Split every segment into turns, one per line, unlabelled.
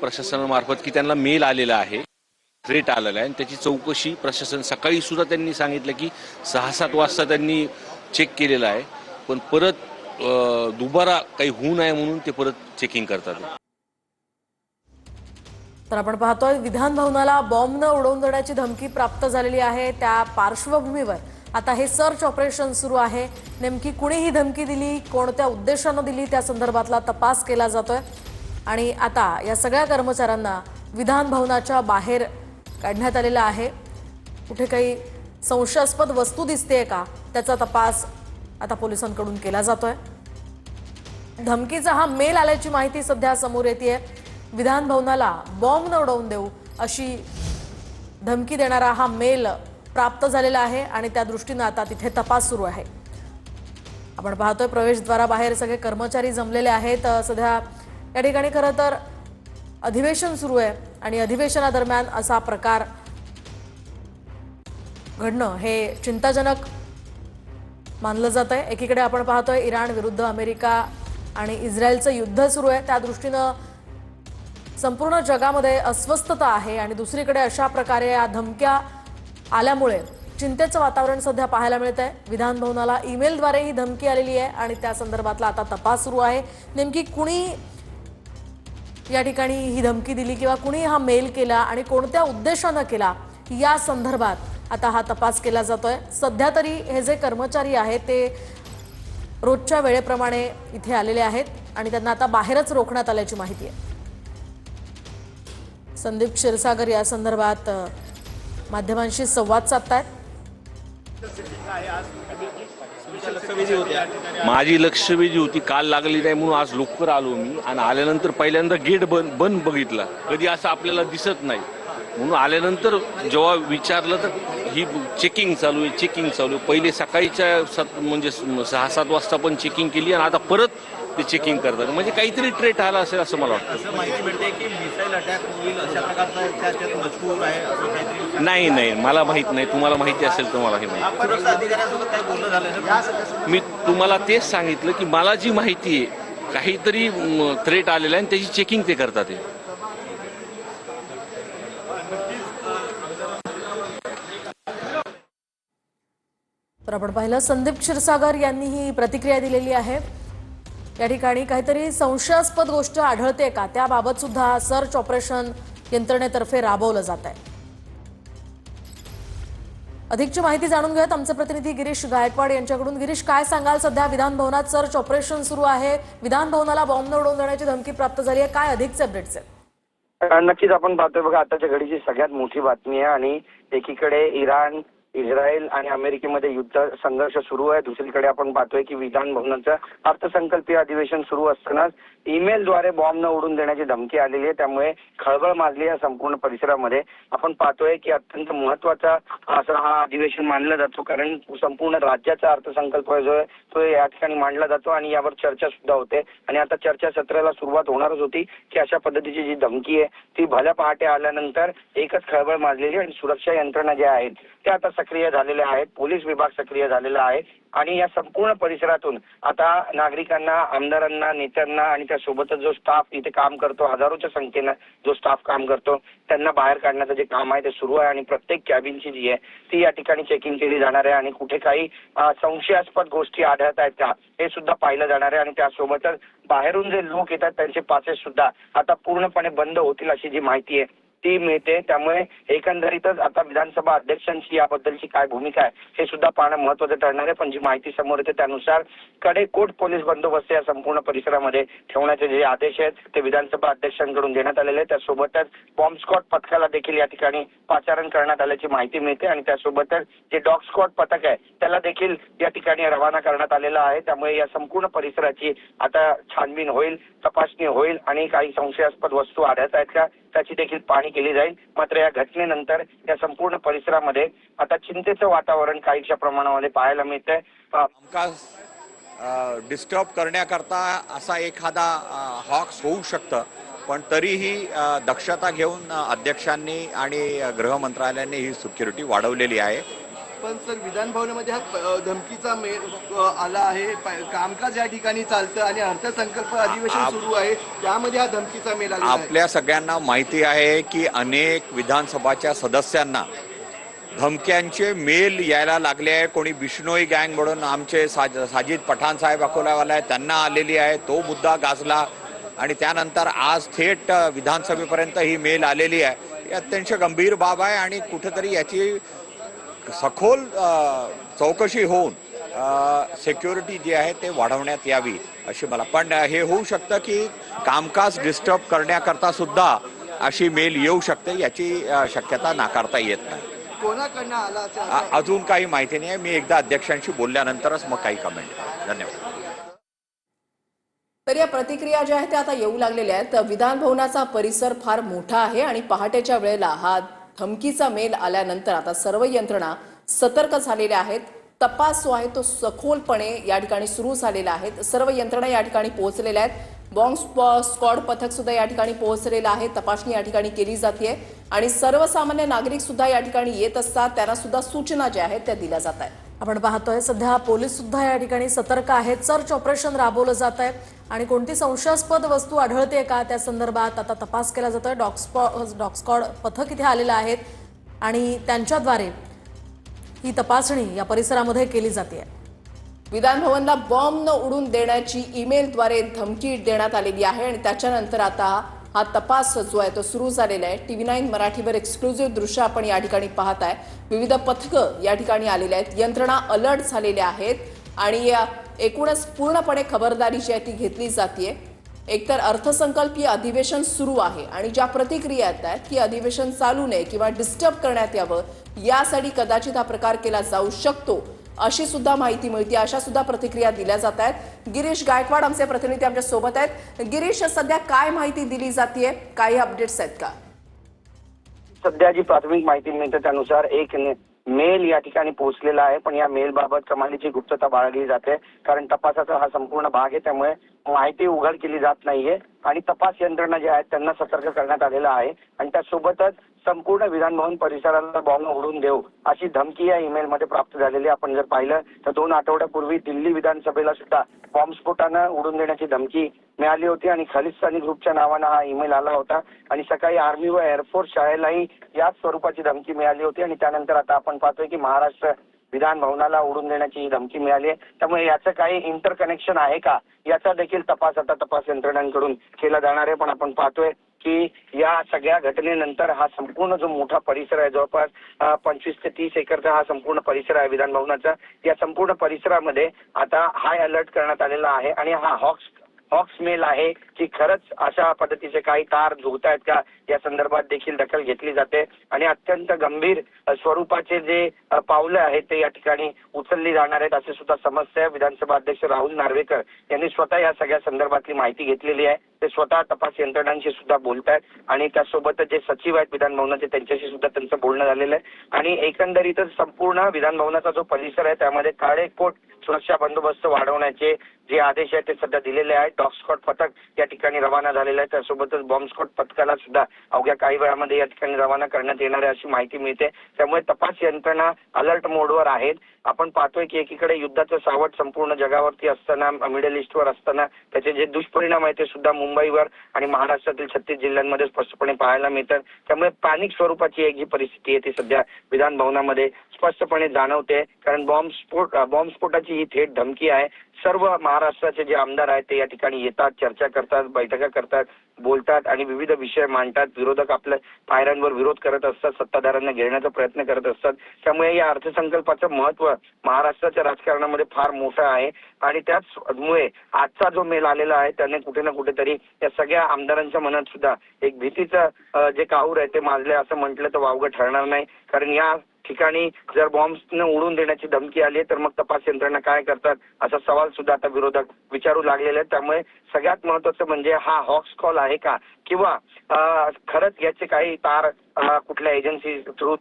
प्रशासनामार्फत की त्यांना मेल आलेला आहे, थ्रेट आलेला आहे आणि त्याची चौकशी प्रशासन सकाळी सुद्धा त्यांनी सांगितलं की 6-7 वाजता त्यांनी चेक केलेला आहे, पण परत दुबारा काही होऊ नये म्हणून ते परत चेकिंग करतात.
तर आपण पाहतोय विधान भवनाला बॉम्ब न उडवून देण्याची धमकी प्राप्त झालेली आहे. त्या पार्श्वभूमीवर आता हे सर्च ऑपरेशन सुरू आहे. नेमकी कुणी ही धमकी दिली, कोणत्या उद्देशाने दिली, त्या संदर्भातला तपास केला जातोय आणि आता या सगळ्या कर्मचाऱ्यांना विधान भवनाच्या बाहेर काढण्यात आलेला आहे. कुठे काही संशयास्पद वस्तू दिसतेय का त्याचा तपास आता पोलिसांकडून केला जातोय. धमकीचा हा मेल आल्याची माहिती सध्या समोर येतेय. विधान भवनाला बॉम्ब न उडवून देऊ अशी धमकी देणारा हा मेल प्राप्त झालेला आहे आणि त्या दृष्टीने आता तिथे तपास सुरू आहे. आपण पाहतोय प्रवेशद्वाराबाहेर सगळे कर्मचारी जमलेले आहेत. सध्या या ठिकाणी खरं तर अधिवेशन सुरू आहे आणि अधिवेशनादरम्यान असा प्रकार घडणं हे चिंताजनक मानलं जात आहे. एकीकडे आपण पाहतोय इराण विरुद्ध अमेरिका आणि इस्रायलचं युद्ध सुरू आहे, त्या दृष्टीनं संपूर्ण जगामध्ये अस्वस्थता आहे आणि दुसरीकडे अशा प्रकारे या धमक्या आल्यामुळे चिंतेचं वातावरण सध्या पाहायला मिळत आहे. विधान भवनाला ईमेलद्वारे ही धमकी आलेली आहे आणि त्या संदर्भातला आता तपास सुरू आहे. नेमकी कुणी या ठिकाणी ही धमकी दिली किंवा कुणी हा मेल केला आणि कोणत्या उद्देशाने केला या संदर्भात आता हा तपास केला जातोय. सध्या तरी हे जे कर्मचारी आहेत ते रोजच्या वेळेप्रमाणे इथे आलेले आहेत आणि त्यांना आता बाहेरच रोखण्यात आल्याची माहिती आहे. संदीप क्षीरसागर या संदर्भात माध्यमांशी संवाद साधतायत.
माझी लक्षवेधी होती, काल लागली नाही म्हणून आज लवकर आलो मी आणि आल्यानंतर पहिल्यांदा गेट बंद बघितला. कधी असं आपल्याला दिसत नाही म्हणून आल्यानंतर जेव्हा विचारलं तर ही चेकिंग चालू आहे. पहिले सकाळीच्या म्हणजे 6-7 वाजता पण चेकिंग केली आणि आता परत ते चेकिंग करतात. म्हणजे काहीतरी ट्रेट आला असेल असं मला वाटतं.
माहिती मिळते की मिसाईल अटॅक होईल अशा प्रकारचा मजकूर आहे असं काहीतरी.
नाही मला माहित नाही. तुम्हाला माहिती असेल तर मला हे माहिती.
अधिकाऱ्यांसोबत काही बोलणं झालं?
मी तुम्हाला तेच सांगितलं की मला जी माहिती आहे काहीतरी थ्रेट आलेला आहे आणि त्याची चेकिंग ते करतात.
तर आपण पाहिलं संदीप क्षीरसागर यांनी ही प्रतिक्रिया दिलेली आहे. या ठिकाणी काहीतरी संशयास्पद गोष्ट आढळते का त्याबाबत सुद्धा सर्च ऑपरेशन यंत्रणेतर्फे राबवलं जात आहे. अधिकची माहिती जाणून घेऊयात आमचे प्रतिनिधी गिरीश गायकवाड यांच्याकडून. गिरीश, काय सांगाल? सध्या विधान भवनात सर्च ऑपरेशन सुरू आहे. विधान भवनाला बॉम्ब न उडवून देण्याची धमकी प्राप्त झाली आहे. काय अधिकचे अपडेट्स आहेत?
नक्कीच आपण पाहतोय बघा, आताच्या घडीची सगळ्यात मोठी बातमी आहे आणि एकीकडे इराण, इस्रायल आणि अमेरिकेमध्ये युद्ध संघर्ष सुरू आहे. दुसरीकडे आपण पाहतोय की विधान भवनाचं अर्थसंकल्पीय अधिवेशन सुरू असतानाच ईमेलद्वारे बॉम्ब न उडून देण्याची धमकी आलेली आहे. त्यामुळे खळबळ माजली आहे संपूर्ण परिसरामध्ये. आपण पाहतोय की अत्यंत महत्वाचा असा हा अधिवेशन मानला जातो, कारण संपूर्ण राज्याचा अर्थसंकल्प जो आहे तो या ठिकाणी मांडला जातो आणि यावर चर्चा सुद्धा होते. आणि आता चर्चासत्राला सुरुवात होणारच होती की अशा पद्धतीची जी धमकी आहे ती भल्या पहाटे आल्यानंतर एकच खळबळ माजलेली आणि सुरक्षा यंत्रणा ज्या आहेत त्या आता सक्रिय झालेल्या आहेत. पोलीस विभाग सक्रिय झालेला आहे आणि या संपूर्ण परिसरातून आता नागरिकांना, आमदारांना, नेत्यांना आणि त्यासोबतच जो स्टाफ इथे काम करतो, हजारोच्या संख्येनं जो स्टाफ काम करतो, त्यांना बाहेर काढण्याचं जे काम आहे ते सुरू आहे. आणि प्रत्येक कॅबिनची जी आहे ती या ठिकाणी चेकिंग केली जाणार आहे आणि कुठे काही संशयास्पद गोष्टी आढळत आहेत का हे सुद्धा पाहिलं जाणार आहे. आणि त्यासोबतच बाहेरून जे लोक येतात त्यांचे पासेस सुद्धा आता पूर्णपणे बंद होतील अशी जी माहिती आहे ती मिळते. त्यामुळे एकंदरीतच आता विधानसभा अध्यक्षांची याबद्दलची काय भूमिका आहे हे सुद्धा पाहणं महत्त्वाचं ठरणार आहे. पण जी माहिती समोर येते त्यानुसार कडेकोट पोलीस बंदोबस्त या संपूर्ण परिसरामध्ये ठेवण्याचे जे आदेश आहेत ते विधानसभा अध्यक्षांकडून देण्यात आलेले आहेत. त्यासोबतच बॉम्ब स्क्वॉड पथकाला देखील या ठिकाणी पाचारण करण्यात आल्याची माहिती मिळते आणि त्यासोबतच जे डॉग स्क्वॉड पथक आहे त्याला देखील या ठिकाणी रवाना करण्यात आलेला आहे. त्यामुळे या संपूर्ण परिसराची आता छानबीन होईल, तपासणी होईल आणि काही संशयास्पद वस्तू आढळत आहेत का त्याची देखील पाहणी केली जाईल. मात्र या घटनेनंतर या संपूर्ण परिसरामध्ये आता चिंतेचं वातावरण काहीशा प्रमाणामध्ये पाहायला मिळतंय.
डिस्टर्ब करण्याकरता असा एखादा हॉक्स होऊ शकतं, पण तरीही दक्षता घेऊन अध्यक्षांनी आणि गृह मंत्रालयाने ही सिक्युरिटी वाढवलेली आहे.
पण सर विधान भवनामध्ये हा धमकीचा मेल आला आहे. कामकाज या ठिकाणी चालतं आणि अर्थसंकल्प अधिवेशन सुरू आहे, त्यामध्ये हा धमकीचा मेल आला आहे.
आपल्या सगळ्यांना माहिती आहे की अनेक विधानसभाच्या सदस्यांना धमक्यांचे मेल यायला लागले आहे. कोणी बिश्नोई गँग म्हणून आमचे साजिद पठाण साहेब अकोल्यावाला आहे, त्यांना आलेली आहे. तो मुद्दा गाजला आणि त्यानंतर आज थेट विधानसभेपर्यंत ही मेल आलेली आहे. ही अत्यंत गंभीर बाब आहे आणि कुठेतरी याची सखोल चौकशी होऊन सिक्युरिटी जी आहे ते वाढवण्यात यावी अशी मला. पण हे होऊ शकतं की कामकाज डिस्टर्ब करण्याकरता सुद्धा अशी मेल येऊ शकते, याची शक्यता नाकारता येत नाही.
कोणाकडनं आला
अजून काही माहिती नाही. मी एकदा अध्यक्षांशी बोलल्यानंतरच मग काही कमेंट. धन्यवाद.
तर या प्रतिक्रिया ज्या आहेत त्या आता येऊ लागलेल्या आहेत. विधान भवनाचा परिसर फार मोठा आहे आणि पहाटेच्या वेळेला हा धमकीचा मेल आल्यानंतर आता सर्व यंत्रणा सतर्क झालेल्या आहेत. तपास जो आहे तो सखोलपणे या ठिकाणी सुरू झालेला आहे. सर्व यंत्रणा या ठिकाणी पोहोचलेल्या आहेत. बॉम्ब स्क्वॉड पथक सुद्धा या ठिकाणी पोहोचलेलं आहे. तपासणी या ठिकाणी केली जाते आणि सर्वसामान्य नागरिक सुद्धा या ठिकाणी येत असतात. त्यांना सुद्धा सूचना ज्या आहेत त्या दिल्या जात आहेत.
आपण पाहतोय सध्या पोलीस सुद्धा या ठिकाणी सतर्क आहेत. सर्च ऑपरेशन राबवलं जात आहे आणि कोणती संशयास्पद वस्तू आढळते का त्या संदर्भात आता तपास केला जातोय. डॉग स्क्वॉड पथक इथे आलेलं आहेत आणि त्यांच्याद्वारे ही तपासणी या परिसरामध्ये केली जाते.
विधान भवनला बॉम्ब न उडून देण्याची ईमेलद्वारे धमकी देण्यात आलेली आहे आणि त्याच्यानंतर आता हा तपास जो आहे तो सुरू झालेला आहे. TV9 मराठीवर एक्सक्लुझिव्ह दृश्य आपण या ठिकाणी पाहताय. विविध पथकं या ठिकाणी आलेले आहेत. यंत्रणा अलर्ट झालेल्या आहेत आणि एकूणच पूर्णपणे खबरदारी जी आहे ती घेतली जाते. एकतर अर्थसंकल्पीय अधिवेशन सुरू आहे आणि ज्या प्रतिक्रिया येत आहेत की अधिवेशन चालू नये किंवा डिस्टर्ब करण्यात यावं यासाठी कदाचित हा प्रकार केला जाऊ शकतो अशी सुद्धा माहिती मिळते. अशा सुद्धा प्रतिक्रिया दिल्या जात आहेत. गिरीश गायकवाड आमचे प्रतिनिधी आमच्या सोबत आहेत. गिरीश, सध्या काय माहिती दिली जाते, काही अपडेट्स आहेत का?
सध्या जी प्राथमिक माहिती मिळते त्यानुसार एक मेल या ठिकाणी पोहोचलेला आहे, पण या मेल बाबत कमालीची गुप्तता बाळगली जाते. कारण तपासाचा हा संपूर्ण भाग आहे, त्यामुळे माहिती उघड केली जात नाहीये आणि तपास यंत्रणा ज्या आहेत त्यांना सतर्क करण्यात आलेला आहे. आणि त्यासोबतच संपूर्ण विधान भवन परिसराला बॉम्ब उडून देऊ अशी धमकी या ईमेलमध्ये प्राप्त झालेली. आपण जर पाहिलं तर 2 आठवड्यापूर्वी दिल्ली विधानसभेला सुद्धा बॉम्बस्फोटानं उडून देण्याची धमकी मिळाली होती आणि खालिस्तानी ग्रुपच्या नावानं हा ईमेल आला होता आणि सकाळी आर्मी व एअरफोर्स शाळेलाही याच स्वरूपाची धमकी मिळाली होती. आणि त्यानंतर आता आपण पाहतोय की महाराष्ट्र विधान भवनाला उडून देण्याची ही धमकी मिळाली आहे. त्यामुळे याचं काही इंटरकनेक्शन आहे का याचा देखील तपास आता तपास यंत्रणांकडून केला जाणार आहे. पण आपण पाहतोय की या सगळ्या घटनेनंतर हा संपूर्ण जो मोठा परिसर आहे, जवळपास 25 ते 30 एकरचा हा संपूर्ण परिसर आहे विधान भवनाचा, या संपूर्ण परिसरामध्ये आता हाय अलर्ट करण्यात आलेला आहे. आणि हा हॉक्स मेल आहे की खरंच अशा पद्धतीचे काही तार झुकत आहेत का या संदर्भात देखील दखल घेतली जाते. आणि अत्यंत गंभीर स्वरूपाचे जे पावलं आहेत ते या ठिकाणी उचलली जाणार आहेत असे सुद्धा समजते. विधानसभा अध्यक्ष राहुल नार्वेकर यांनी स्वतः या सगळ्या संदर्भातली माहिती घेतलेली आहे. ते स्वतः तपास यंत्रणांशी सुद्धा बोलतायत आणि त्यासोबत जे सचिव आहेत विधान भवनाचे त्यांच्याशी सुद्धा त्यांचं बोलणं झालेलं आहे. आणि एकंदरीतच संपूर्ण विधान भवनाचा जो परिसर आहे त्यामध्ये काळेकोट सुरक्षा बंदोबस्त वाढवण्याचे जे आदेश आहेत ते सध्या दिलेले आहेत. डॉग स्क्वॉड पथक या ठिकाणी रवाना झालेलं आहे. त्यासोबतच बॉम्ब स्क्वॉड पथकाला सुद्धा अवघ्या काही वेळामध्ये या ठिकाणी रवाना करण्यात येणार आहे अशी माहिती मिळते. त्यामुळे तपास यंत्रणा अलर्ट मोडवर आहेत. आपण पाहतोय की एकीकडे युद्धाचं सावट संपूर्ण जगावरती असताना, मिडल ईस्टवर असताना त्याचे जे दुष्परिणाम आहेत ते सुद्धा मुंबईवर आणि महाराष्ट्रातील 36 जिल्ह्यांमध्ये स्पष्टपणे पाहायला मिळतात. त्यामुळे पॅनिक स्वरूपाची एक जी परिस्थिती आहे ती सध्या विधान भवनामध्ये स्पष्टपणे जाणवते. कारण बॉम्बस्फोटाची ही थेट धमकी आहे. सर्व महाराष्ट्राचे जे आमदार आहेत ते या ठिकाणी येतात, चर्चा करतात, बैठका करतात, बोलतात आणि विविध विषय मांडतात. विरोधक आपल्या पायऱ्यांवर विरोध करत असतात, सत्ताधाऱ्यांना घेण्याचा प्रयत्न करत असतात. त्यामुळे या अर्थसंकल्पाचं महत्व महाराष्ट्राच्या राजकारणामध्ये फार मोठं आहे. आणि त्याचमुळे आजचा जो मेल आलेला आहे त्याने कुठे ना कुठेतरी या सगळ्या आमदारांच्या मनात सुद्धा एक भीतीचं जे काहूर आहे ते माजले असं म्हटलं तर वावगं ठरणार नाही. कारण या ठिकाणी जर बॉम्बनं उडून देण्याची धमकी आली तर मग तपास यंत्रणा काय करतात असा सवाल सुद्धा आता विरोधक विचारू लागलेले आहेत. त्यामुळे सगळ्यात महत्वाचं म्हणजे हा हॉक्स कॉल आहे का किंवा खरंच याचे काही तार कुठल्या एजन्सी थ्रू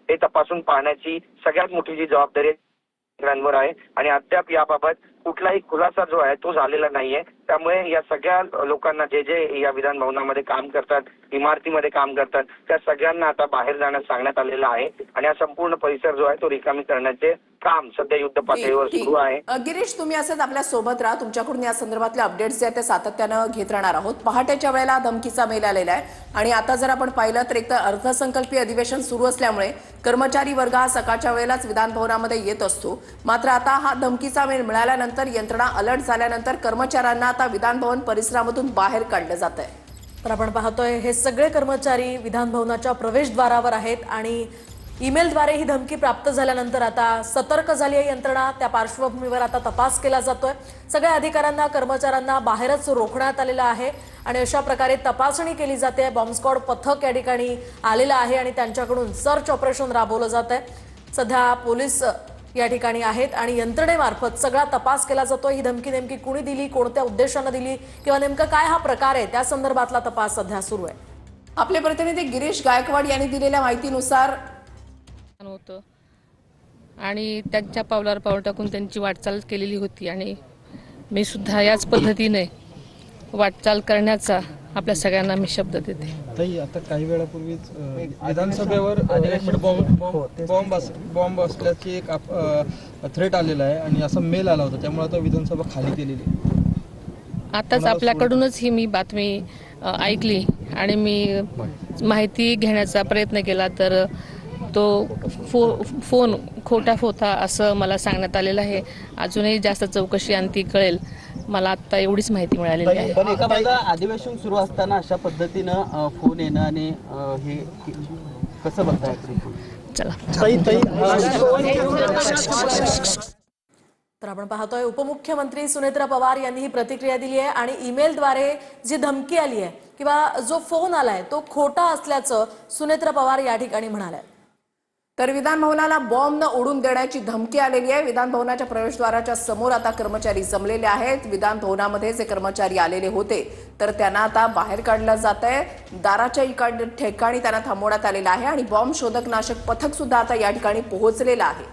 हे तपासून पाहण्याची सगळ्यात मोठी जी जबाबदारी आहे. आणि अद्याप याबाबत कुठलाही खुलासा जो आहे तो झालेला नाहीये. त्यामुळे या सगळ्या लोकांना जे जे या विधान भवनामध्ये काम करतात, इमारतीमध्ये काम करतात, त्या सगळ्यांना आता बाहेर जाण्यास सांगण्यात आलेलं आहे आणि हा संपूर्ण परिसर जो आहे तो रिकामी करण्याचे काम सध्या युद्ध पातळीवर सुरू आहे.
गिरीश, तुम्ही असंच आपल्या सोबत राहा. तुमच्याकडून या संदर्भातले अपडेट्स जे आहेत ते सातत्यानं घेत राहणार आहोत. पहाटेच्या वेळेला धमकीचा मेल आलेला आहे आणि आता जर आपण पाहिलं तर एक तर अर्थसंकल्पीय अधिवेशन सुरू असल्यामुळे कर्मचारी वर्ग हा सकाळच्या वेळेलाच विधान भवनामध्ये येत असतो. मात्र आता हा धमकीचा मेल मिळाल्यानंतर यंत्रणा अलर्ट झाल्यानंतर कर्मचाऱ्यांना आता विधान भवन परिसरामधून बाहेर काढलं जात आहे.
तर आपण पाहतोय हे सगळे कर्मचारी विधान भवनाच्या प्रवेशद्वारावर आहेत आणि ईमेलद्वारे ही धमकी प्राप्त झाल्यानंतर आता सतर्क झाली आहे यंत्रणा. त्या पार्श्वभूमीवर आता तपास केला जातोय. सगळ्या अधिकाऱ्यांना, कर्मचाऱ्यांना बाहेरच रोखण्यात आलेलं आहे आणि अशा प्रकारे तपासणी केली जाते. बॉम्ब स्क्वॉड पथक या ठिकाणी आलेलं आहे आणि त्यांच्याकडून सर्च ऑपरेशन राबवलं जात आहे. सध्या पोलीस या ठिकाणी आहेत आणि यंत्रणेमार्फत सगळा तपास केला जातो. ही धमकी नेमकी कुणी दिली, कोणत्या उद्देशानं दिली किंवा नेमकं काय हा प्रकार आहे त्या संदर्भातला तपास सध्या सुरू आहे.
आपले प्रतिनिधी गिरीश गायकवाड यांनी दिलेल्या माहितीनुसार
होतं आणि त्यांच्या पावलावर पाऊल टाकून त्यांची वाटचाल केलेली होती आणि मी सुद्धा याच पद्धतीने वाटचाल करण्याचा आपल्या सगळ्यांना मी शब्द देते.
ताई, आता काही वेळापूर्वीच विधानसभेवर बॉम्ब असल्याची एक थ्रेट आलेला आहे आणि असा मेल आला होता, त्यामुळे आता विधानसभा खाली केलेली आहे.
आताच आपल्याकडूनच ही मी बातमी ऐकली आणि मी माहिती घेण्याचा प्रयत्न केला तर तो फोन खोटा होता असं मला सांगण्यात आलेलं आहे. अजूनही जास्त चौकशी अंती कळेल. मला आता एवढीच माहिती मिळालेली आहे.
पण एका बाजूला अधिवेशन सुरू असताना अशा पद्धतीनं फोन येणं आणि हे कसं बघताय?
चला.
तर आपण पाहतोय उपमुख्यमंत्री सुनेत्रा पवार यांनी ही प्रतिक्रिया दिली आहे आणि ईमेलद्वारे जी धमकी आली आहे किंवा जो फोन आलाय तो खोटा असल्याचं सुनेत्रा पवार या ठिकाणी म्हणाल्या.
तर विधान भवनाला बॉम्ब न उडून देण्याची धमकी आलेली आहे. विधान भवनाच्या प्रवेशद्वाराच्या समोर आता कर्मचारी जमलेले आहेत. विधान भवनामध्ये जे कर्मचारी आलेले होते तर त्यांना आता बाहेर काढलं जात आहे. दाराच्या ठिकाणी त्यांना थांबवण्यात आलेलं आहे आणि बॉम्ब शोधक नाशक पथक सुद्धा आता या ठिकाणी पोहोचलेलं आहे.